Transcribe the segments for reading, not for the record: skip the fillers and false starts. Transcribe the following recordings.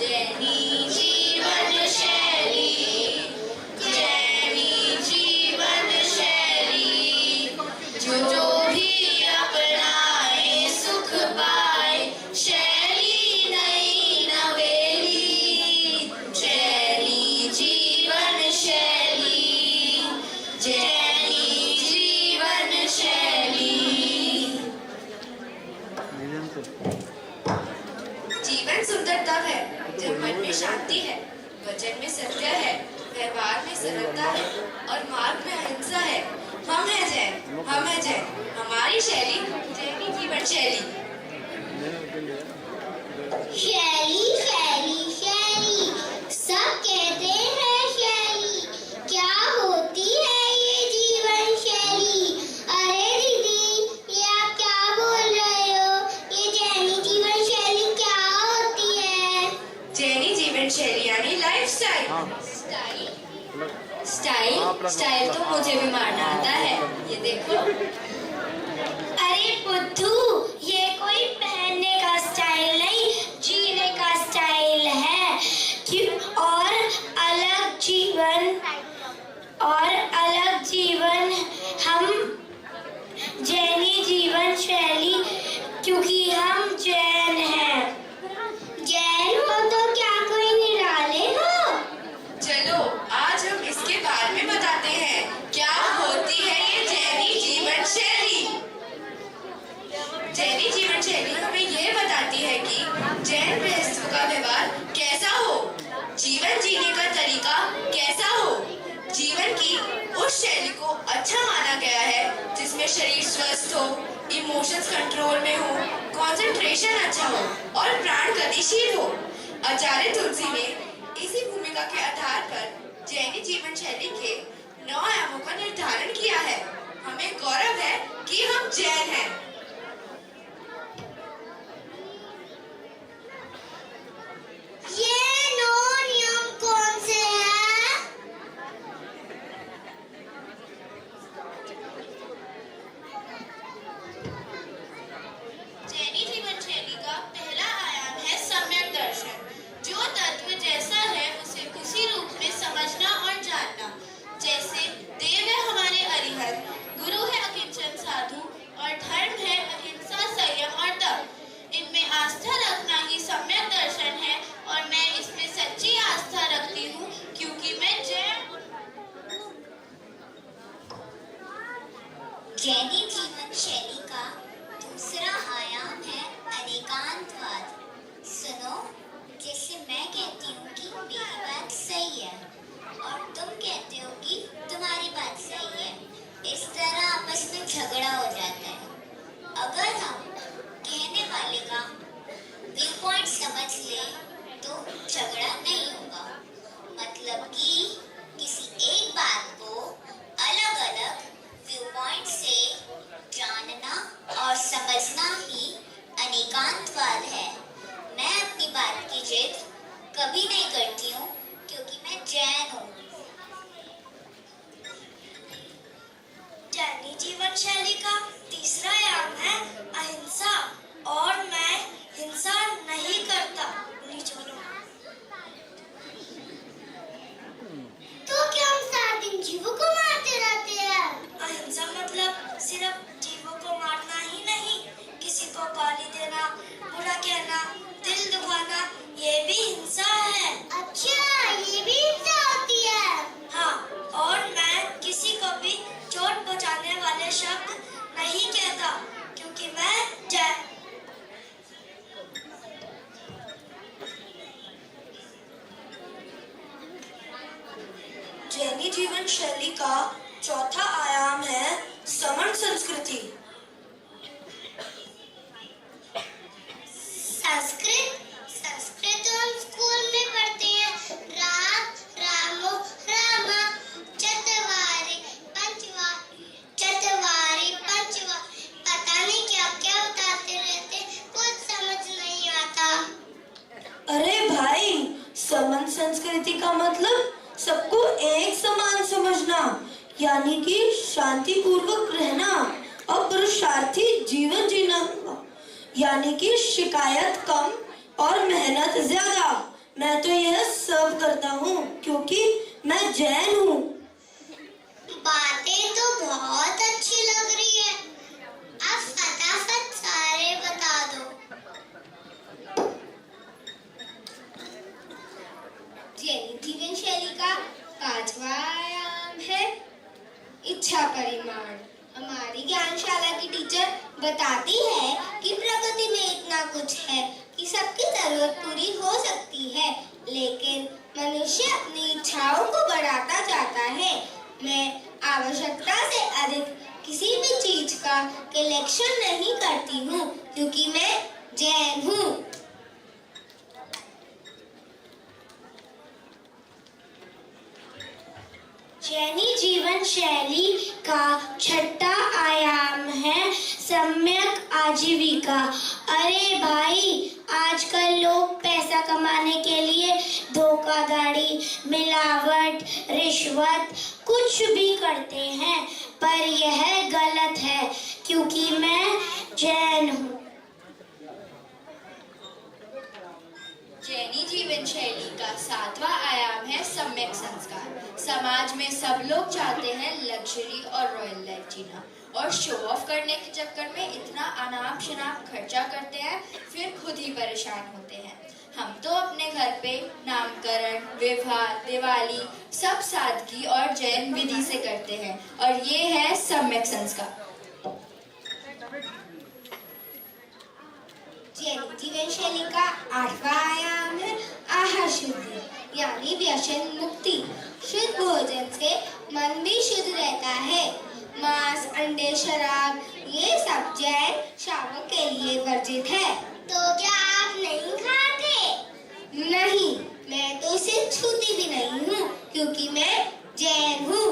जैनी जीवन शैली, जैनी जीवन शैली, जो भी अपनाए सुख पाए, शैली नई नवेली, जैनी जीवन शैली, जैनी जीवन शैली। जीवन सुंदर तब है जब मन में शांति है, वचन में सत्य है, व्यवहार में सरलता है और मार्ग में अहिंसा है। हम है जैन, हम है जैन, हमारी शैली जैनी जीवन शैली। शैली शैली शैली, सब कहते हैं शैली, क्या होती है ये जीवन शैली? अरे दीदी, ये आप क्या बोल रहे हो? ये जैनी जीवन शैली क्या होती है? जैनी जीवन शैली यानी लाइफस्टाइल। स्टाइल तो मुझे भी मारना आता है, ये देखो। अरे बुद्धू, ये कोई पहनने का स्टाइल नहीं, जीने का स्टाइल है। और अलग जीवन हम जैनी जीवन शैली, क्योंकि हम जैन हैं। जैन हो तो क्या कोई निराले हो? चलो आज हम इसके बारे में बताते हैं, क्या होती है ये जैनी जीवन शैली। जैनी जीवन शैली हमें ये बताती है कि जैन गृहस्थों का व्यवहार कैसा हो, जीवन जीने का तरीका कैसा हो। जीवन की उस शैली को अच्छा माना गया है जिसमें शरीर स्वस्थ हो, इमोशंस कंट्रोल में हो, कंसंट्रेशन अच्छा हो और प्राण गतिशील हो। आचार्य तुलसी ने इसी भूमिका के आधार पर जैनी जीवन शैली के 9 आयामों का निर्धारण किया है। हमें गौरव है कि हम जैन हैं। ये 9 नियम कौन से हैं? जैनी जीवन शैली का पहला आयाम है सम्यक दर्शन, जो तत्व जैसा है उसे उसी रूप में समझना और जानना। जैसे देव है हमारे अरिहंत, गुरु है अकिंचन साधु और धर्म है अहिंसा, संयम और तप। इनमें आस्था रखना ही सम्यक दर्शन है और मैं इसमें सच्ची आस्था रखती हूँ क्योंकि मैं जैन। जैनी जीवन शैली का दूसरा आयाम है अनेकांतवाद। सुनो, जैसे मैं कहती हूँ कि मेरी बात सही है और तुम कहते हो कि तुम्हारी बात सही है, इस तरह आपस में झगड़ा हो जाता है। अगर हम कहने वाले का व्यू पॉइंट समझ ले तो झगड़ा नहीं होगा। मतलब कि किसी एक बात को अलग अलग व्यू पॉइंट से जानना और समझना ही अनेकांतवाद है। मैं अपनी बात की जिद कभी नहीं करती हूँ क्योंकि मैं जैन हूँ। जैनी जीवन शैली का तीसरा आयाम है अहिंसा और मैं हिंसा नहीं करता। तो क्या हम सारा दिन जीवों को मारते रहते हैं? अहिंसा मतलब सिर्फ जीवों को मारना ही नहीं, किसी को गाली देना, बुरा कहना, दिल दुखाना, ये भी हिंसा है। अच्छा, ये भी हिंसा होती है? हाँ, और मैं किसी को भी चोट पहुंचाने वाले शब्द नहीं कहता क्योंकि मैं जैन। जैनी जीवन शैली का चौथा आयाम है समण संस्कृति। संस्कृत हम स्कूल में पढ़ते हैं। राम रामो रामा चतवारी पंचवा, पता नहीं क्या क्या बताते रहते, कुछ समझ नहीं आता। अरे भाई, समन संस्कृति का मतलब सबको एक समान समझना, यानी कि शांति पूर्वक रहना और पुरुषार्थी जीवन जीना, यानी कि शिकायत कम और मेहनत ज्यादा। मैं तो यह सब करता हूँ क्योंकि मैं जैन हूँ। बातें तो बहुत अच्छी लग रही है। आप फटाफट सारे बता दो। जैन जीवन शैली का 5वां आयाम है इच्छा परिमाण। हमारी ज्ञानशाला की टीचर बताती है कि प्रकृति में इतना कुछ है कि सबकी जरूरत पूरी हो सकती है, लेकिन मनुष्य अपनी इच्छाओं को बढ़ाता जाता है। मैं आवश्यकता से अधिक किसी भी चीज का कलेक्शन नहीं करती हूँ क्योंकि मैं जैन हूँ। जैनी जीवन शैली का 6वां आयाम है सम्यक आजीविका। अरे भाई, आजकल लोग पैसा कमाने के लिए धोखाधड़ी, मिलावट, रिश्वत कुछ भी करते हैं, पर यह गलत है क्योंकि मैं जैन हूँ। जैनी जीवन शैली का 7वां आयाम है सम्यक संस्कार। समाज में सब लोग चाहते हैं लग्जरी और रॉयल लाइफ जीना, और शो ऑफ करने के चक्कर में इतना अनाप शनाप खर्चा करते हैं, फिर खुद ही परेशान होते हैं। हम तो अपने घर पे नामकरण, विवाह, दिवाली सब सादगी और जैन विधि से करते हैं, और ये है सम्यक संस्कार। जैन जीवन शैली का 8वां आयाम है आहार शुद्धि, यानी व्यसन मुक्ति। शुद्ध भोजन से मन भी शुद्ध रहता है। मांस, अंडे, शराब ये सब जैन श्रावक के लिए वर्जित है। तो क्या आप नहीं खाते? नहीं, मैं तो इसे छूती भी नहीं हूँ क्योंकि मैं जैन हूँ।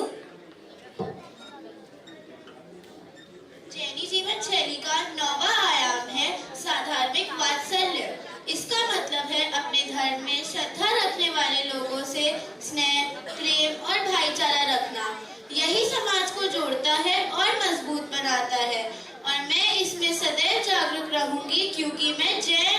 जैनी जीवन शैली का 9वां आयाम है साधार्मिक वात्सल्य। इसका मतलब है अपने धर्म में श्रद्धा रखने वाले लोगों से स्नेह, प्रेम और भाईचारा रखना। यही समाज को जोड़ता है और मजबूत बनाता है, और मैं इसमें सदैव जागरूक रहूंगी क्योंकि मैं जैन